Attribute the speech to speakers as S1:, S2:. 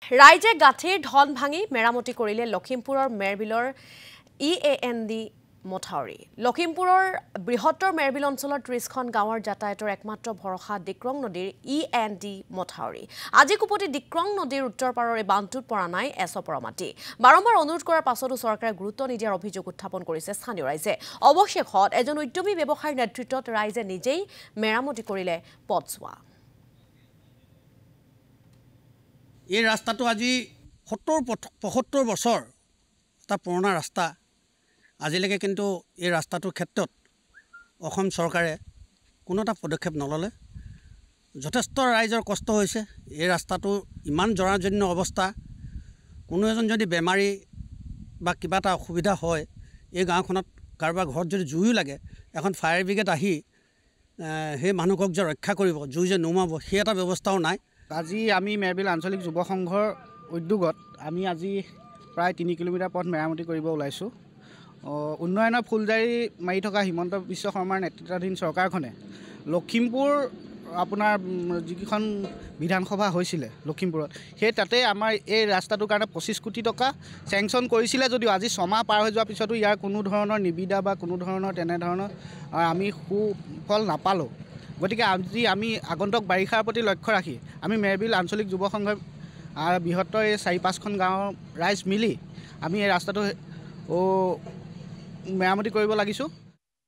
S1: ৰাইজে গাঁঠিৰ ধন ভাঙি মেৰামতি কৰিলে লখিমপুৰৰ মেৰবিলৰ EAND মথাউৰি। লখিমপুৰৰ বৃহত্তৰ মেৰবিল অঞ্চলৰ 30খন গাঁৱৰ যাতায়াতৰ একমাত্ৰ ভৰসা ডিক্ৰং নদীৰ EAND মথাউৰি। আজি কুপতি ডিক্ৰং নদীৰ উত্তৰ পাৰৰ এই বান্ধটোত পৰা নাই এচপৰা মাটি। বাৰম্বাৰ অনুৰোধ কৰাৰ পাছতো চৰকাৰে গুৰুত্ব নিদিয়াৰ অভিযোগ উত্থাপন কৰিছে স্থানীয় ৰাইজে। অৱশেষত এজন উদ্যমী ব্যৱসায়ীৰ নেতৃত্বত ৰাইজে নিজেই মেৰামতি কৰিলে পথছোৱা।
S2: এই ৰাস্তাটো আজি 70-75 বছৰ এটা পুৰণা ৰাস্তা। আজিলৈকে কিন্তু এই ৰাস্তাটোৰ ক্ষেত্ৰত অসম চৰকাৰে কোনো এটা পদক্ষেপ নললে। যথেষ্ট ৰাইজৰ কষ্ট হৈছে। এই ৰাস্তাটো ইমান জৰাজীৰ্ণ অৱস্থা। কোনো এজন যদি বেমাৰী বা কিবা এটা অসুবিধা হয়, এই গাঁওখনত কাৰোবাৰ ঘৰত যদি জুইও লাগে, এখন ফায়াৰ ব্ৰিগেড আহি সেই মানুহক যে ৰক্ষা কৰিব, জুই যে নুমাব, সেই এটা ব্যৱস্থাও নাই।
S3: আজি আমি মেৰবিল আঞ্চলিক যুৱ সংঘৰ উদ্যোগত আমি আজি প্ৰায় 3 কিলোমিটাৰ পথ মেৰামতি কৰিব ওলাইছোঁ। উন্নয়নৰ ফুলজাৰি মাৰি থকা হিমন্ত বিশ্ব শৰ্মাৰ নেতৃত্বাধীন চৰকাৰখনে লখিমপুৰ আপোনাৰ যিকেইখন বিধানসভা হৈছিলে লখিমপুৰত, সেই তাতে আমাৰ এই ৰাস্তাটোৰ কাৰণে 25 কোটি টকা চেংচন কৰিছিলে যদিও আজি 6 মাহ পাৰ হৈ যোৱাৰ পিছতো ইয়াৰ কোনো ধৰণৰ নিবিদা বা কোনো ধৰণৰ তেনেধৰণৰ আমি সুফল নাপালোঁ। গতিকে আজি আমি আগন্তুক বাৰিষাৰ প্ৰতি লক্ষ্য ৰাখি আমি মেৰবিল আঞ্চলিক যুৱ সংঘৰ বৃহত্তৰ এই 4-5খন গাঁৱৰ ৰাইজ মিলি আমি এই ৰাস্তাটো মেৰামতি কৰিব লাগিছোঁ।